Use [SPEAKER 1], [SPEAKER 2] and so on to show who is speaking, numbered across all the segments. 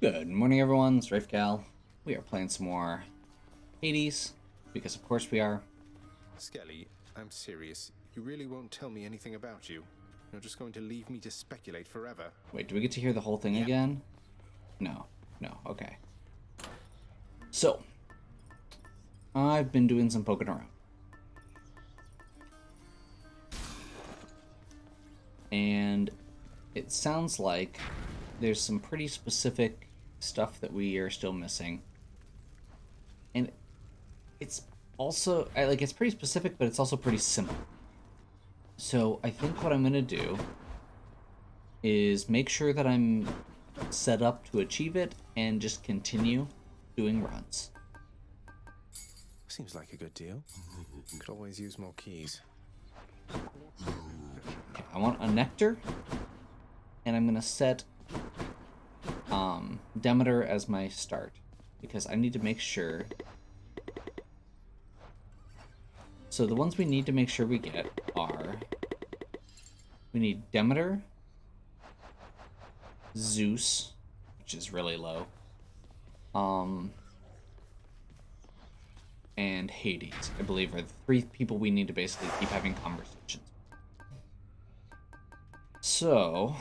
[SPEAKER 1] Good morning, everyone. It's RafeGal. We are playing some more Hades, because of course we are.
[SPEAKER 2] Skelly, I'm serious. You really won't tell me anything about you. You're just going to leave me to speculate forever.
[SPEAKER 1] Wait, do we get to hear the whole thing again? No. Okay. So, I've been doing some poking around. And it sounds like there's some pretty specific stuff that we are still missing. And it's also, it's pretty specific, but it's also pretty simple. So I think what I'm going to do is make sure that I'm set up to achieve it and just continue doing runs.
[SPEAKER 2] Seems like a good deal. Could always use more keys.
[SPEAKER 1] Okay, I want a nectar, and I'm going to set Demeter as my start, because I need to make sure. So the ones we need to make sure we get are, we need Demeter, Zeus, which is really low, and Hades, I believe, are the three people we need to basically keep having conversations. So,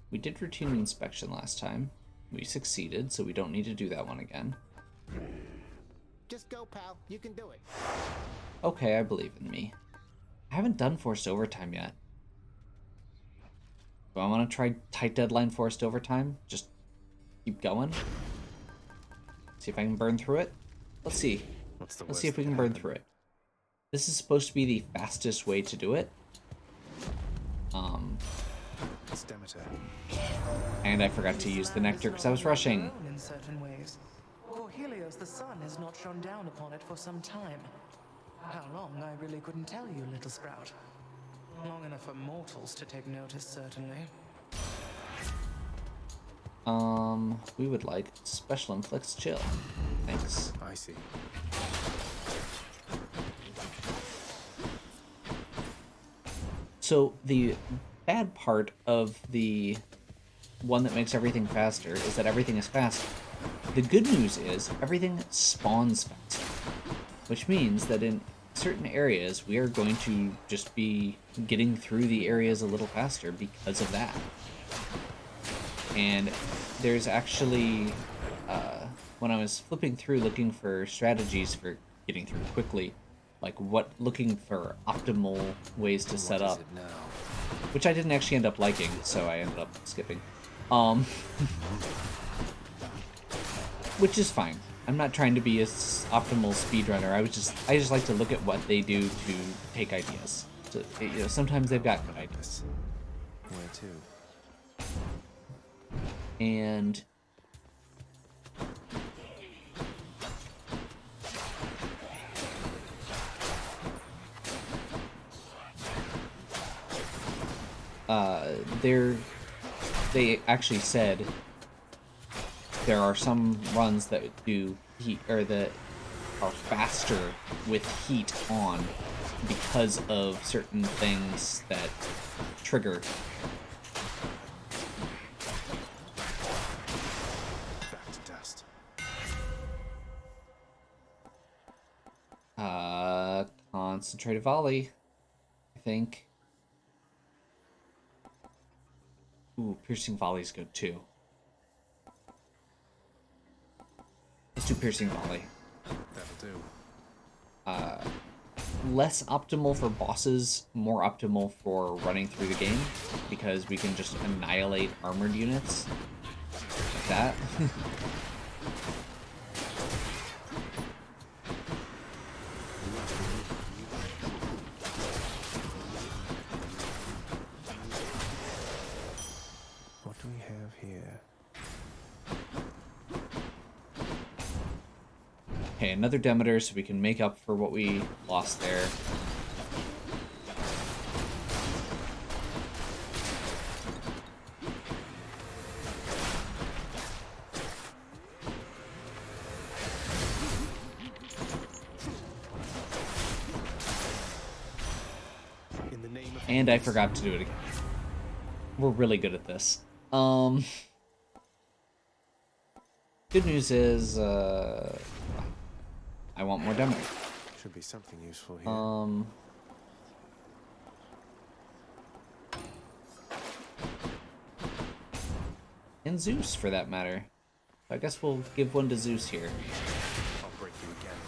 [SPEAKER 1] we did routine inspection last time. We succeeded, so we don't need to do that one again.
[SPEAKER 3] Just go, pal. You can do it.
[SPEAKER 1] Okay, I believe in me. I haven't done forced overtime yet. Do I want to try tight deadline forced overtime? Just keep going? See if I can burn through it? Let's see. Let's see if we can burn through it. This is supposed to be the fastest way to do it.
[SPEAKER 2] It's Demeter.
[SPEAKER 1] And I forgot to use the nectar because I was rushing.
[SPEAKER 4] In certain ways. For Helios, the sun has not shone down upon it for some time. How long, I really couldn't tell you, little sprout. Long enough for mortals to take notice, certainly.
[SPEAKER 1] We would like special inflicts chill. Thanks.
[SPEAKER 2] I see.
[SPEAKER 1] So the bad part of the one that makes everything faster is that everything is faster. The good news is everything spawns faster, which means that in certain areas we are going to just be getting through the areas a little faster because of that. And there's actually, when I was flipping through looking for strategies for getting through quickly, like looking for optimal ways to set up, which I didn't actually end up liking, so I ended up skipping. Which is fine. I'm not trying to be a optimal speedrunner. I just like to look at what they do to take ideas. So, sometimes they've got good ideas.
[SPEAKER 2] Where to?
[SPEAKER 1] And they actually said there are some runs that do heat, or that are faster with heat on because of certain things that trigger.
[SPEAKER 2] Back to dust.
[SPEAKER 1] Concentrated volley, I think. Ooh, piercing volley's good too. Let's do piercing volley.
[SPEAKER 2] That'll do.
[SPEAKER 1] Less optimal for bosses, more optimal for running through the game, because we can just annihilate armored units like that.
[SPEAKER 2] What do we have here?
[SPEAKER 1] Okay, another Demeter so we can make up for what we lost there.
[SPEAKER 2] In the name of
[SPEAKER 1] And I forgot to do it again. We're really good at this. Good news is, I want more Demeter.
[SPEAKER 2] Should be something useful here.
[SPEAKER 1] And Zeus, for that matter. I guess we'll give one to Zeus here.
[SPEAKER 2] I'll break you again.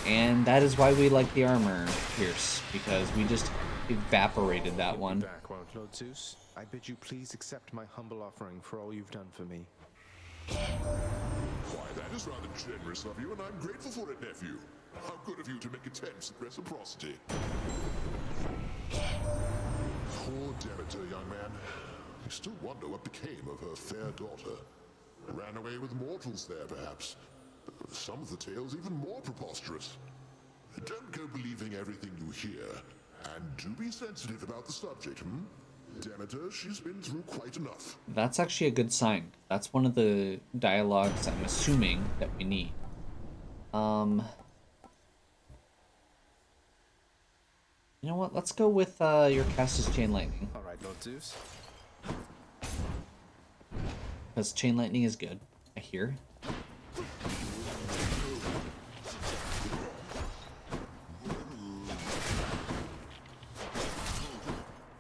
[SPEAKER 1] And that is why we like the armor pierce, because we just evaporated that
[SPEAKER 2] You'll be
[SPEAKER 1] one.
[SPEAKER 2] back, won't Lord Zeus? I bid you please accept my humble offering for all you've done for me.
[SPEAKER 5] Why, that is rather generous of you, and I'm grateful for it, nephew. How good of you to make attempts at reciprocity. Poor Demeter, young man. I still wonder what became of her fair daughter. Ran away with mortals there, perhaps. Some of the tales even more preposterous. Don't go believing everything you hear, and do be sensitive about the subject, Demeter, she's been through quite enough.
[SPEAKER 1] That's actually a good sign. That's one of the dialogues I'm assuming that we need. You know what? Let's go with your Castus Chain Lightning.
[SPEAKER 2] All right, Lord Zeus.
[SPEAKER 1] Because Chain Lightning is good, I hear.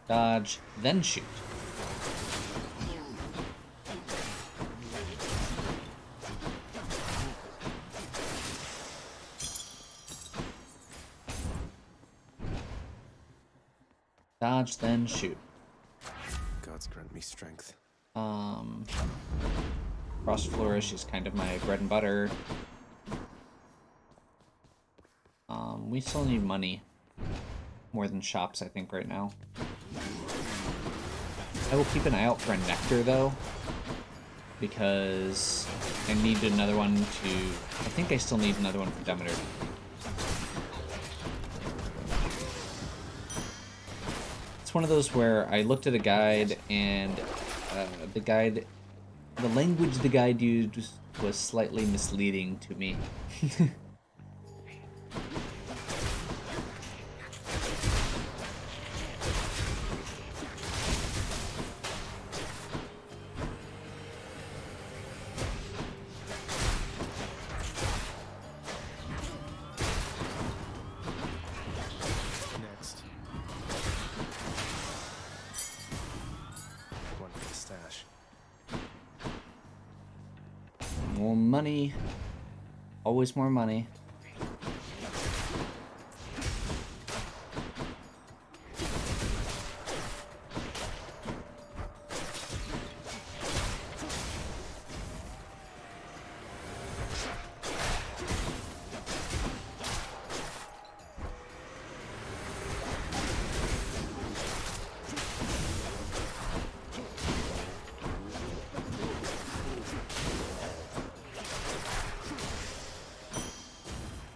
[SPEAKER 1] Dodge, then shoot. Dodge, then shoot.
[SPEAKER 2] Gods grant me strength.
[SPEAKER 1] Frost Flourish is kind of my bread and butter. We still need money. More than shops, I think, right now. I will keep an eye out for a Nectar, though. Because I need another one to... I think I still need another one for Demeter. It's one of those where I looked at a guide, and the language the guide used was slightly misleading to me.
[SPEAKER 2] Next. One for the stash.
[SPEAKER 1] More money. Always more money.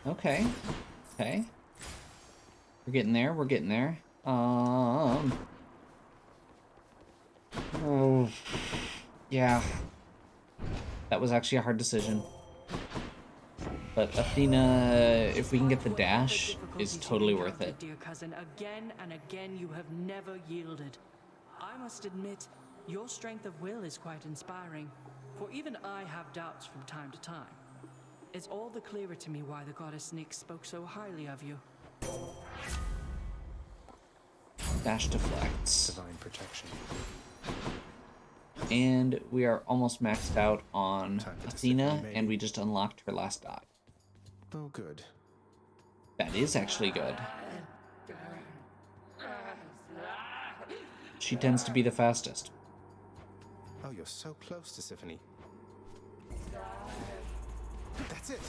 [SPEAKER 1] Okay. Okay. We're getting there. We're getting there. Oh. Yeah. That was actually a hard decision. But Athena, if we can get the dash, is totally worth it.
[SPEAKER 6] Dear cousin, again and again you have never yielded. I must admit, your strength of will is quite inspiring. For even I have doubts from time to time. It's all the clearer to me why the goddess Nyx spoke so highly of you.
[SPEAKER 1] Dash deflects.
[SPEAKER 2] Divine protection.
[SPEAKER 1] And we are almost maxed out on
[SPEAKER 2] Time for
[SPEAKER 1] Athena,
[SPEAKER 2] discipline,
[SPEAKER 1] and we just unlocked her last dot.
[SPEAKER 2] Oh, good.
[SPEAKER 1] That is actually good. She tends to be the fastest.
[SPEAKER 2] Oh, you're so close to Symphony. That's it.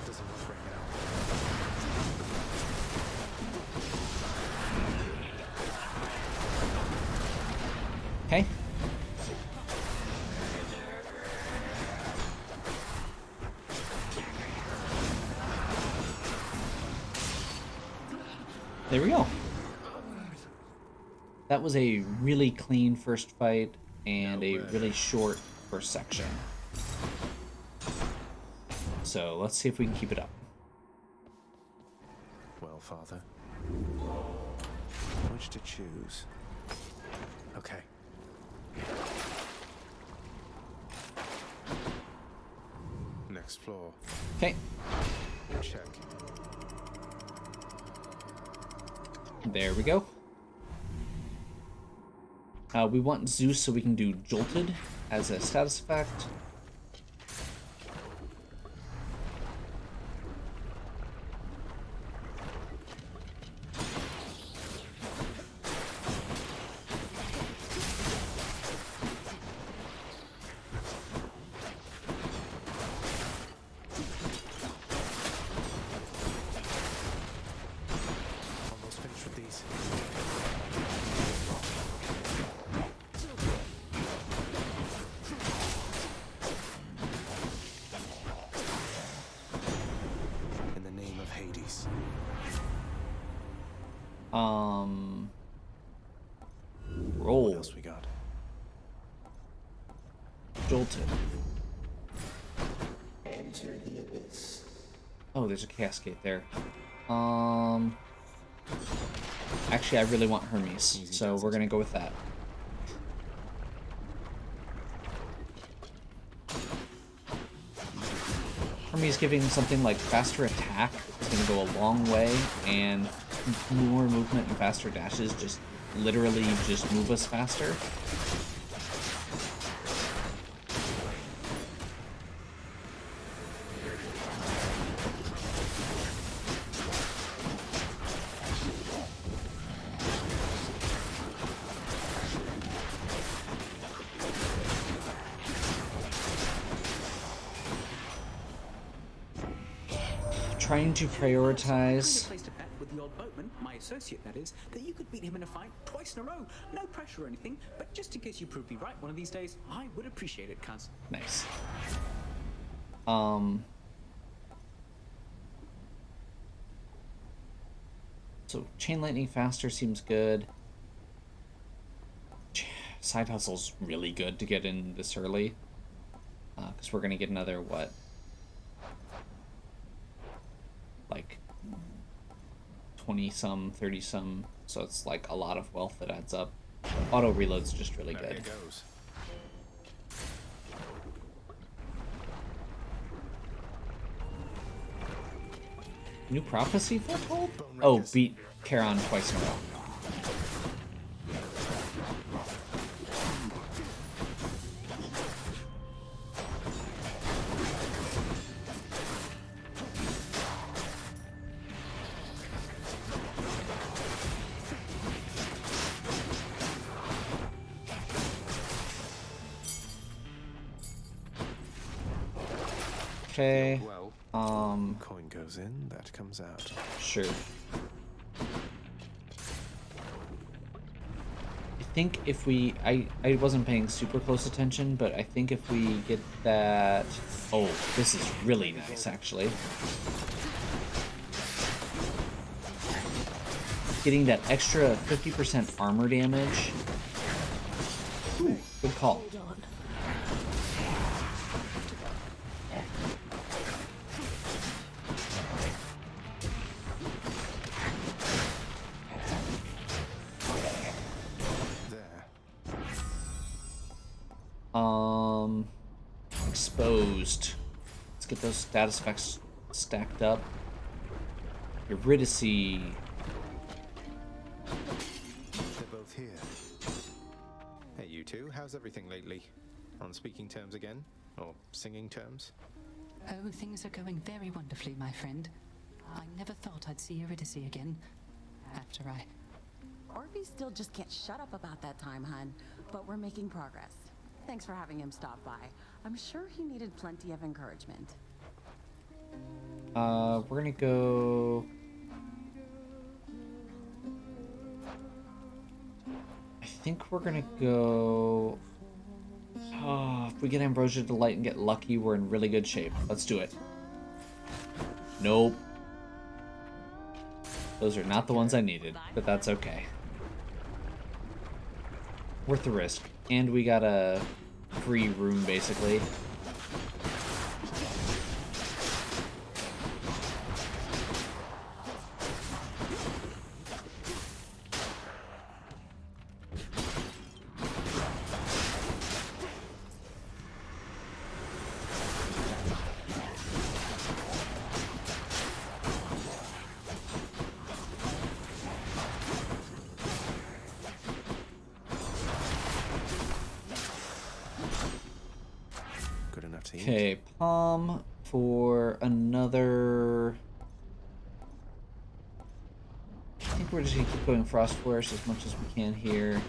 [SPEAKER 2] Doesn't work right now.
[SPEAKER 1] Okay. There we go. That was a really clean first fight and a really short first section. So let's see if we can keep it up.
[SPEAKER 2] Well, Father, which to choose? Okay. Next floor.
[SPEAKER 1] Okay,
[SPEAKER 2] Check.
[SPEAKER 1] there we go. We want Zeus so we can do Jolted as a status effect.
[SPEAKER 2] Almost finished with these. In the name of Hades. What
[SPEAKER 1] Roll.
[SPEAKER 2] else we got?
[SPEAKER 1] Jolted. Oh, there's a cascade there. Actually, I really want Hermes,
[SPEAKER 2] Easy
[SPEAKER 1] so
[SPEAKER 2] does
[SPEAKER 1] we're
[SPEAKER 2] it.
[SPEAKER 1] gonna go with that. Hermes giving something like faster attack is gonna go a long way, and more movement and faster dashes just literally just move us faster. Trying to prioritize.
[SPEAKER 7] Placed a bet with the old boatman, my associate that is, that you could beat him in a fight twice in a row. No pressure or anything, but just in case you prove me right one of these days, I would appreciate it, cuz.
[SPEAKER 1] Nice. So chain lightning faster seems good. Side hustle's really good to get in this early, because we're gonna get another what, like 20 some, 30 some. So it's like a lot of wealth that adds up. Auto reload's just really
[SPEAKER 2] Now
[SPEAKER 1] good.
[SPEAKER 2] here goes.
[SPEAKER 1] New prophecy foretold?
[SPEAKER 2] Bone
[SPEAKER 1] Oh,
[SPEAKER 2] Rakers.
[SPEAKER 1] beat Charon twice in a row. Okay.
[SPEAKER 2] Well, coin goes in, that comes out.
[SPEAKER 1] Sure. I think if we... I wasn't paying super close attention, but I think if we get that... Oh, this is really nice, actually. Getting that extra 50% armor damage. Ooh, good call.
[SPEAKER 2] There.
[SPEAKER 1] Exposed. Let's get those status effects stacked up. Eurydice.
[SPEAKER 2] They're both here. Hey, you two, how's everything lately? On speaking terms again? Or singing terms?
[SPEAKER 8] Oh, things are going very wonderfully, my friend. I never thought I'd see Eurydice again. After I...
[SPEAKER 9] Orphe still just can't shut up about that time, hun. But we're making progress. Thanks for having him stop by. I'm sure he needed plenty of encouragement.
[SPEAKER 1] We're gonna go... I think we're gonna go... Oh, if we get Ambrosia Delight and get lucky, we're in really good shape. Let's do it. Nope. Those are not the ones I needed, but that's okay. Worth the risk. And we got a free room, basically.
[SPEAKER 2] Good enough to eat.
[SPEAKER 1] Okay, Palm for another... I think we're just gonna keep going Frost Flourish as much as we can here.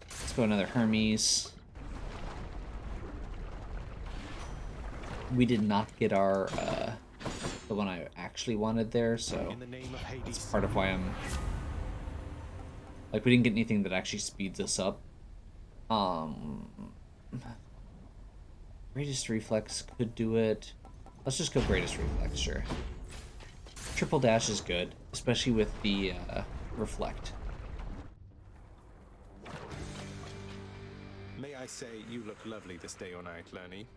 [SPEAKER 1] Let's go another Hermes. We did not get our, the one I actually wanted there, so
[SPEAKER 2] In the name of Hades.
[SPEAKER 1] that's part of why I'm... Like, we didn't get anything that actually speeds us up. Greatest Reflex could do it. Let's just go Greatest Reflex, sure. Triple Dash is good, especially with the Reflect.
[SPEAKER 2] May I say you look lovely this day or night, Lenny.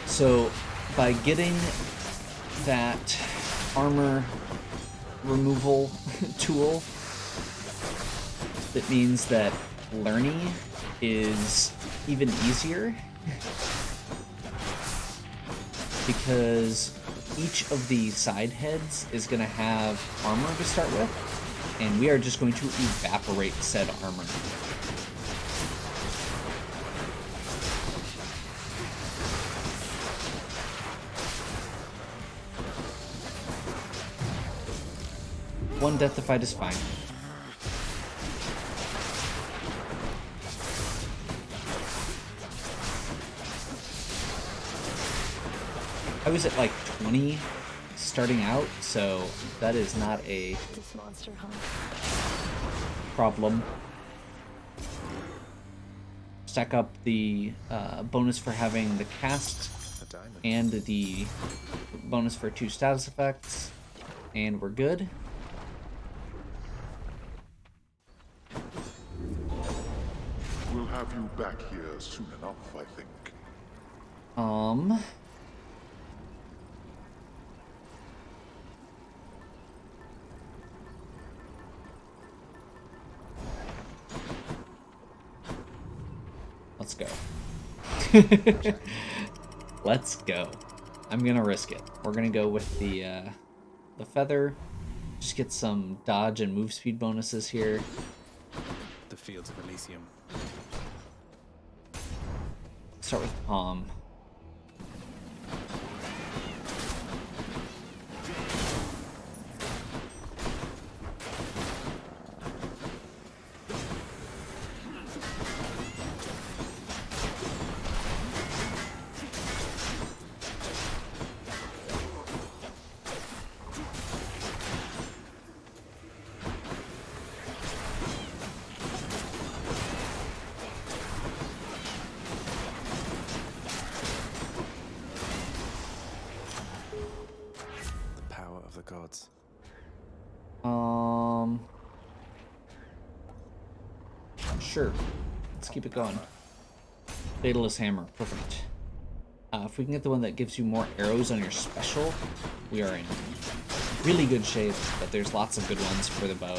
[SPEAKER 1] So, by getting that armor removal tool, that means that learning is even easier, because each of the side heads is going to have armor to start with, and we are just going to evaporate said armor. One Deathified is fine. I was at like 20 starting out, so that is not a
[SPEAKER 10] This monster, huh?
[SPEAKER 1] problem. Stack up the bonus for having the cast
[SPEAKER 2] A diamond.
[SPEAKER 1] and the bonus for 2 status effects, and we're good.
[SPEAKER 5] We'll have you back here soon enough, I think.
[SPEAKER 1] Let's go. Let's go. I'm gonna risk it. We're gonna go with the feather. Just get some dodge and move speed bonuses here.
[SPEAKER 2] The fields of Elysium.
[SPEAKER 1] Start with Palm.
[SPEAKER 2] The power of the gods.
[SPEAKER 1] Sure. Let's keep it going. Fatalist Hammer, perfect. If we can get the one that gives you more arrows on your special, we are in really good shape, but there's lots of good ones for the bow.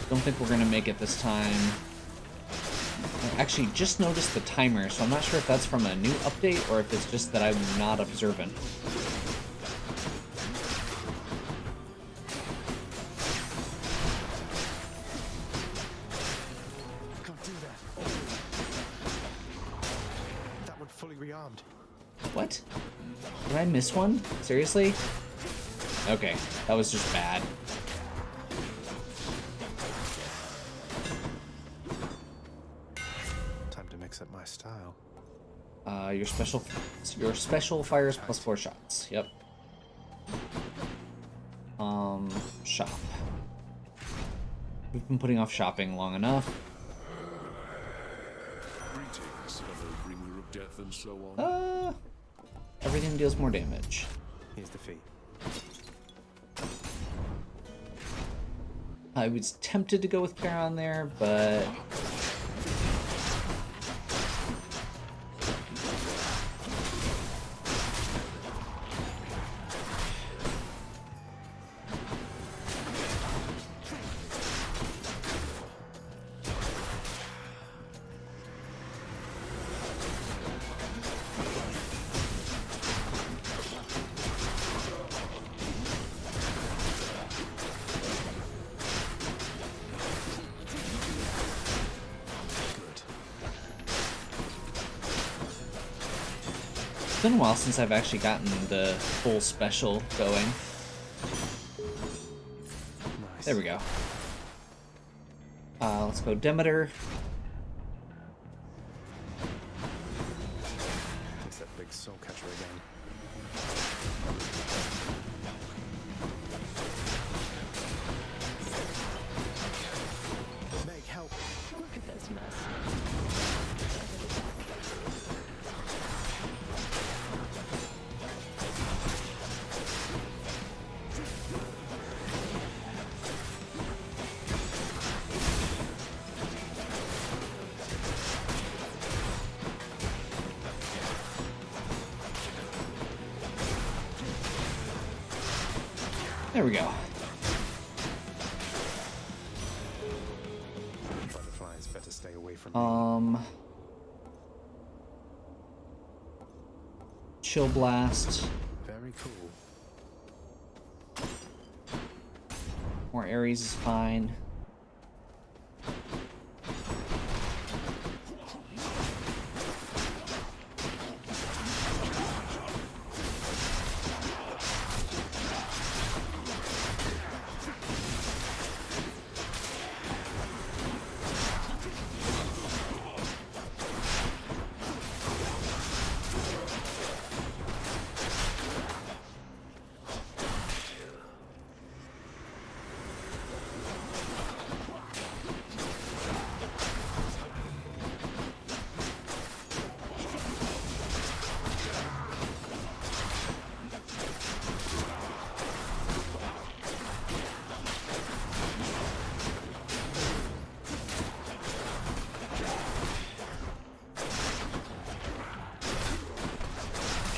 [SPEAKER 1] Don't think we're gonna make it this time. I actually just noticed the timer, so I'm not sure if that's from a new update or if it's just that I'm not observant. What? Did I miss one? Seriously? Okay, that was just bad.
[SPEAKER 2] Time to mix up my style.
[SPEAKER 1] Your special fires plus 4 shots. Yep. Shop. We've been putting off shopping long enough.
[SPEAKER 5] Greetings, fellow bringer of death and so on.
[SPEAKER 1] Everything deals more damage.
[SPEAKER 2] Here's the fee.
[SPEAKER 1] I was tempted to go with Charon there, but it's been a while since I've actually gotten the full special going.
[SPEAKER 2] Nice.
[SPEAKER 1] There we go. Let's go Demeter.
[SPEAKER 2] It's that big soul catcher again. Meg, help!
[SPEAKER 6] Look at this mess.
[SPEAKER 1] There we go.
[SPEAKER 2] Butterflies better stay away from me.
[SPEAKER 1] Chill Blast.
[SPEAKER 2] Very cool.
[SPEAKER 1] More Ares is fine.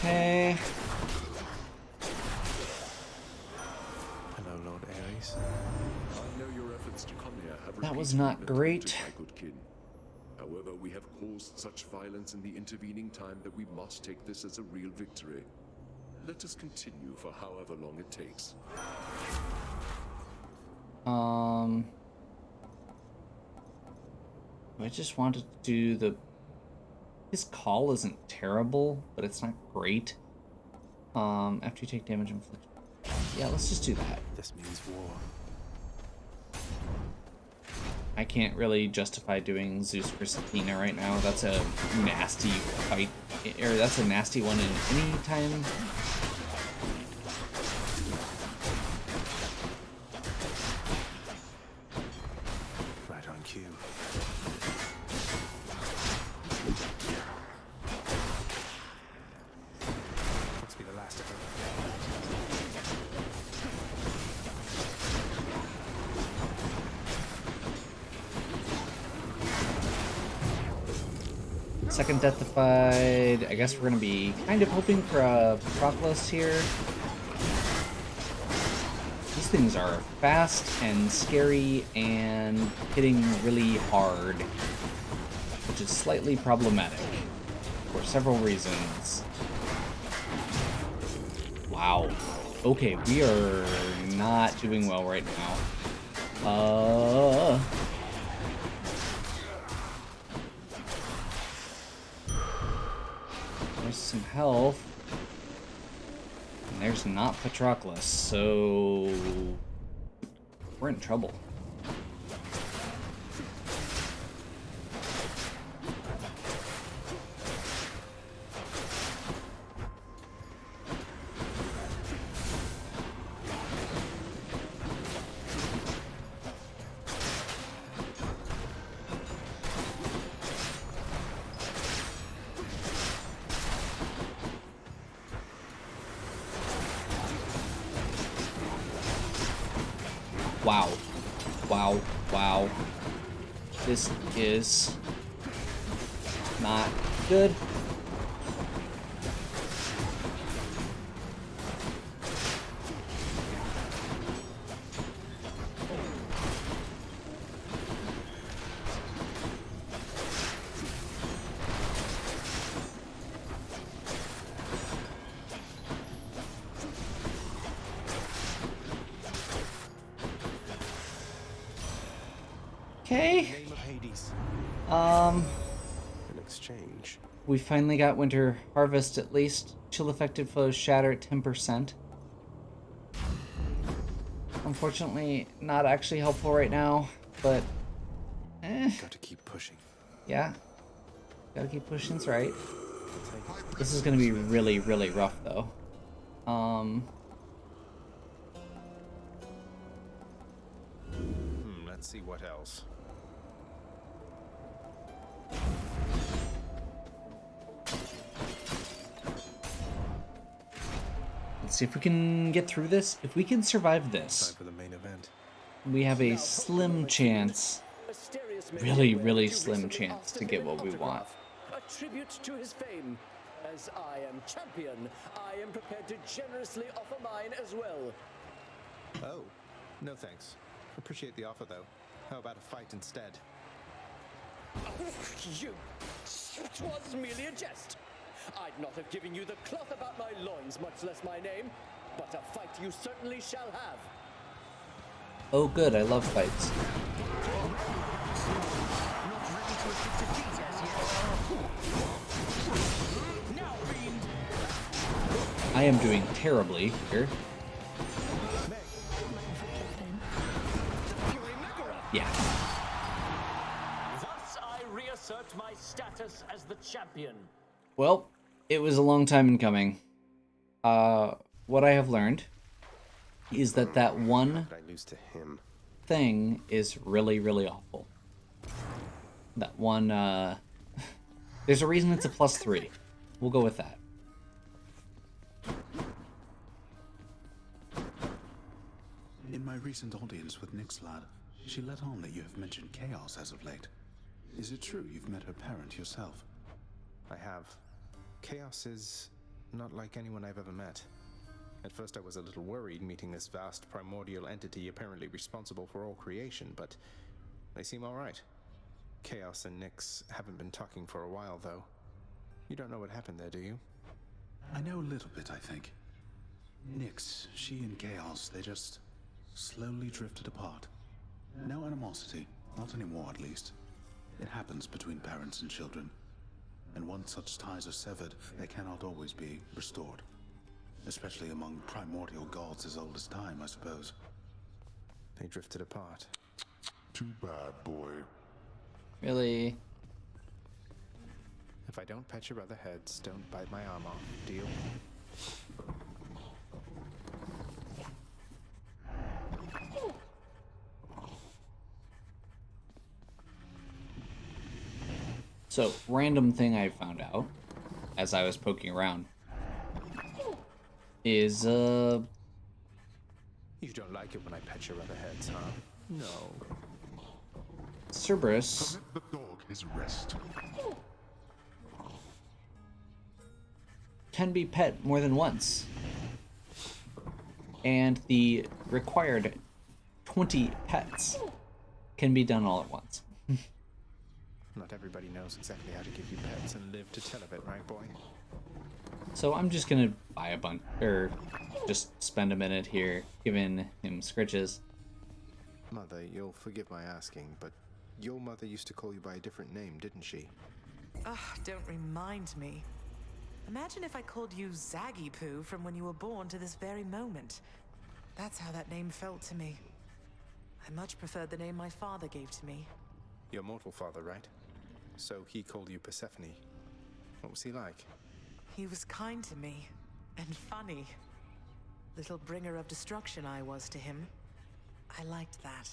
[SPEAKER 1] Okay.
[SPEAKER 2] Hello, Lord Ares.
[SPEAKER 5] I know your efforts to come here have
[SPEAKER 1] That was
[SPEAKER 5] repeatedly
[SPEAKER 1] not
[SPEAKER 5] been
[SPEAKER 1] great.
[SPEAKER 5] thwarted, my good kin. However, we have caused such violence in the intervening time that we must take this as a real victory. Let us continue for however long it takes.
[SPEAKER 1] I just wanted to do the... His call isn't terrible, but it's not great. After you take damage inflicted. Yeah, let's just do that.
[SPEAKER 2] This means war.
[SPEAKER 1] I can't really justify doing Zeus versus Athena right now. That's a nasty fight, or that's a nasty one in any time.
[SPEAKER 2] Right on cue. Must be the last of them.
[SPEAKER 1] Second Deathified. I guess we're gonna be kind of hoping for a Proclus here. These things are fast and scary and hitting really hard, which is slightly problematic for several reasons. Wow. Okay, we are not doing well right now. There's some health. And there's not Patroclus, so we're in trouble. Wow. Wow. Wow. This is not good. Okay.
[SPEAKER 2] Name of Hades.
[SPEAKER 10] An exchange.
[SPEAKER 1] We finally got Winter Harvest at least. Chill affected foes shatter at 10%. Unfortunately, not actually helpful right now, but
[SPEAKER 10] Got to keep pushing.
[SPEAKER 1] yeah. Gotta keep pushing's right. This is gonna be really, really rough though.
[SPEAKER 2] Let's see what else.
[SPEAKER 1] Let's see if we can get through this. If we can survive
[SPEAKER 10] Time
[SPEAKER 1] this,
[SPEAKER 10] for the main event.
[SPEAKER 1] we have a slim chance, really, really slim chance to get what we want.
[SPEAKER 11] A tribute to his fame. As I am champion, I am prepared to generously offer mine as well.
[SPEAKER 2] Oh, no thanks. Appreciate the offer though. How about a fight instead?
[SPEAKER 11] You... 'twas merely a jest. I'd not have given you the cloth about my loins, much less my name. But a fight you certainly shall have.
[SPEAKER 1] Oh good, I love fights. I am doing terribly here. Yeah.
[SPEAKER 11] Thus I reassert my status as the champion.
[SPEAKER 1] Well, it was a long time in coming. What I have learned is that that one
[SPEAKER 10] But I lose to him.
[SPEAKER 1] thing is really, really awful. That one, there's a reason it's a +3. We'll go with that.
[SPEAKER 12] In my recent audience with Nixlad, she let on that you have mentioned chaos as of late. Is it true you've met her parent yourself?
[SPEAKER 2] I have. Chaos is not like anyone I've ever met. At first I was a little worried meeting this vast primordial entity apparently responsible for all creation, but they seem alright. Chaos and Nyx haven't been talking for a while, though. You don't know what happened there, do you?
[SPEAKER 12] I know a little bit, I think. Nyx, she and Chaos, they just slowly drifted apart. No animosity, not anymore at least. It happens between parents and children. And once such ties are severed, they cannot always be restored. Especially among primordial gods as old as time, I suppose.
[SPEAKER 2] They drifted apart.
[SPEAKER 5] Too bad, boy.
[SPEAKER 1] Really?
[SPEAKER 2] If I don't pet your other heads, don't bite my arm off. Deal?
[SPEAKER 1] So, random thing I found out as I was poking around is,
[SPEAKER 2] You don't like it when I pet your other heads, huh? No.
[SPEAKER 1] Cerberus
[SPEAKER 5] Let the dog his rest.
[SPEAKER 1] can be pet more than once. And the required 20 pets can be done all at once.
[SPEAKER 2] Not everybody knows exactly how to give you pets and live to tell of it, right, boy?
[SPEAKER 1] So I'm just gonna buy a bunch, or just spend a minute here giving him scritches.
[SPEAKER 2] Mother, you'll forgive my asking, but your mother used to call you by a different name, didn't she?
[SPEAKER 4] Ugh, don't remind me. Imagine if I called you Zaggy Poo from when you were born to this very moment. That's how that name felt to me. I much preferred the name my father gave to me.
[SPEAKER 2] Your mortal father, right? So he called you Persephone. What was he like?
[SPEAKER 4] He was kind to me, and funny. Little bringer of destruction I was to him. I liked that.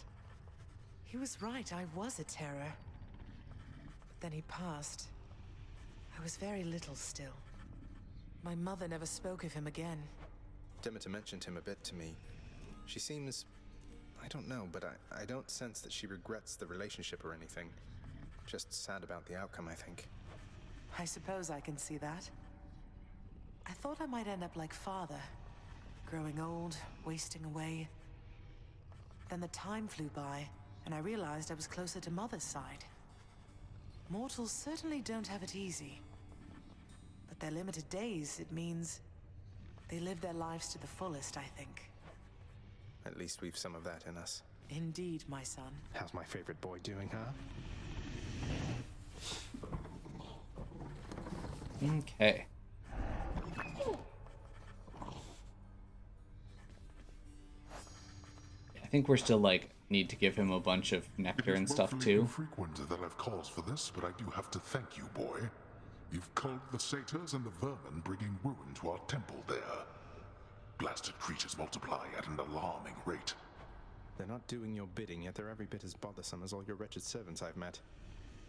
[SPEAKER 4] He was right, I was a terror. But then he passed. I was very little still. My mother never spoke of him again.
[SPEAKER 2] Demeter mentioned him a bit to me. She seems... I don't know, but I don't sense that she regrets the relationship or anything. Just sad about the outcome, I think.
[SPEAKER 4] I suppose I can see that. I thought I might end up like father. Growing old, wasting away. Then the time flew by, and I realized I was closer to Mother's side. Mortals certainly don't have it easy. But their limited days, it means they live their lives to the fullest, I think.
[SPEAKER 2] At least we've some of that in us.
[SPEAKER 4] Indeed, my son.
[SPEAKER 2] How's my favorite boy doing, huh?
[SPEAKER 1] Okay. I think we're still, like, need to give him a bunch of nectar and stuff, too.
[SPEAKER 5] Infrequent that I've cause for this, but I do have to thank you, boy. You've culled the satyrs and the vermin, bringing ruin to our temple there. Blasted creatures multiply at an alarming rate.
[SPEAKER 2] They're not doing your bidding, yet they're every bit as bothersome as all your wretched servants I've met.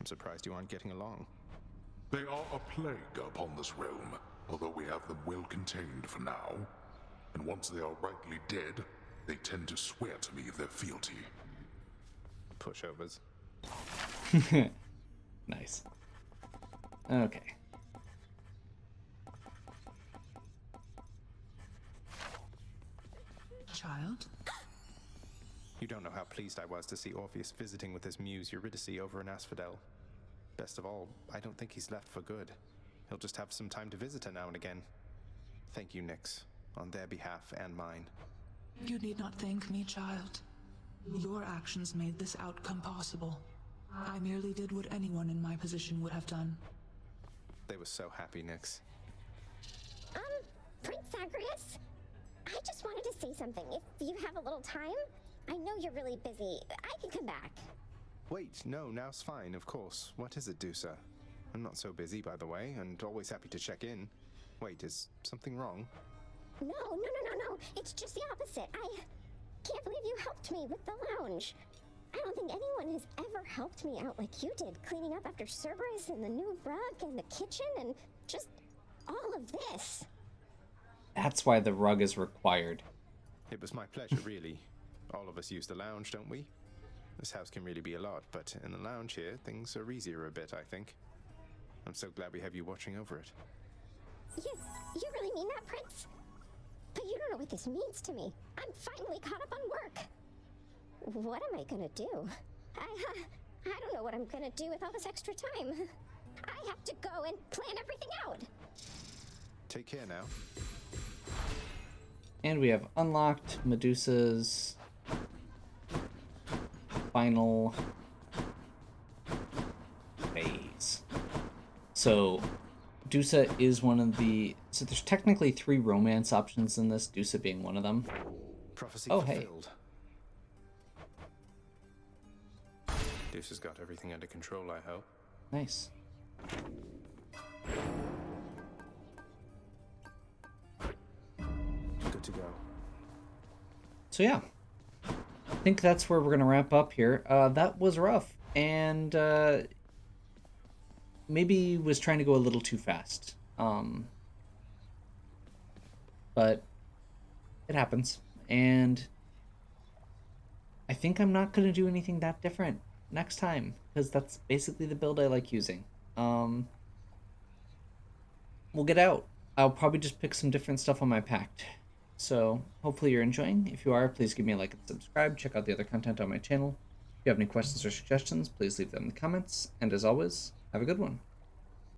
[SPEAKER 2] I'm surprised you aren't getting along.
[SPEAKER 5] They are a plague upon this realm, although we have them well contained for now. And once they are rightly dead, they tend to swear to me their fealty.
[SPEAKER 2] Pushovers.
[SPEAKER 1] Nice. Okay.
[SPEAKER 4] Child?
[SPEAKER 2] You don't know how pleased I was to see Orpheus visiting with his muse Eurydice over in Asphodel. Best of all, I don't think he's left for good. He'll just have some time to visit her now and again. Thank you, Nyx, on their behalf and mine.
[SPEAKER 13] You need not thank me, child. Your actions made this outcome possible. I merely did what anyone in my position would have done.
[SPEAKER 2] They were so happy, Nyx.
[SPEAKER 14] Prince Zagreus? I just wanted to say something. If you have a little time, I know you're really busy. I can come back.
[SPEAKER 2] Wait, no, now's fine, of course. What is it, Dusa? I'm not so busy, by the way, and always happy to check in. Wait, is something wrong?
[SPEAKER 14] No. It's just the opposite. I can't believe you helped me with the lounge. I don't think anyone has ever helped me out like you did, cleaning up after Cerberus and the new rug and the kitchen and just all of this.
[SPEAKER 1] That's why the rug is required.
[SPEAKER 2] It was my pleasure, really. All of us use the lounge, don't we? This house can really be a lot, but in the lounge here, things are easier a bit, I think. I'm so glad we have you watching over it.
[SPEAKER 14] You really mean that, Prince? But you don't know what this means to me. I'm finally caught up on work. What am I gonna do? I don't know what I'm gonna do with all this extra time. I have to go and plan everything out.
[SPEAKER 2] Take care now.
[SPEAKER 1] And we have unlocked Medusa's final phase. So Dusa is one of the... So there's technically 3 romance options in this, Dusa being one of them.
[SPEAKER 2] Prophecy
[SPEAKER 1] fulfilled.
[SPEAKER 2] Dusa's got everything under control, I hope.
[SPEAKER 1] Nice.
[SPEAKER 2] Good to go.
[SPEAKER 1] So yeah, I think that's where we're going to wrap up here. That was rough, and maybe was trying to go a little too fast. But it happens, and I think I'm not going to do anything that different next time, because that's basically the build I like using. We'll get out. I'll probably just pick some different stuff on my pact. So hopefully you're enjoying. If you are, please give me a like and subscribe. Check out the other content on my channel. If you have any questions or suggestions, please leave them in the comments. And as always, have a good one.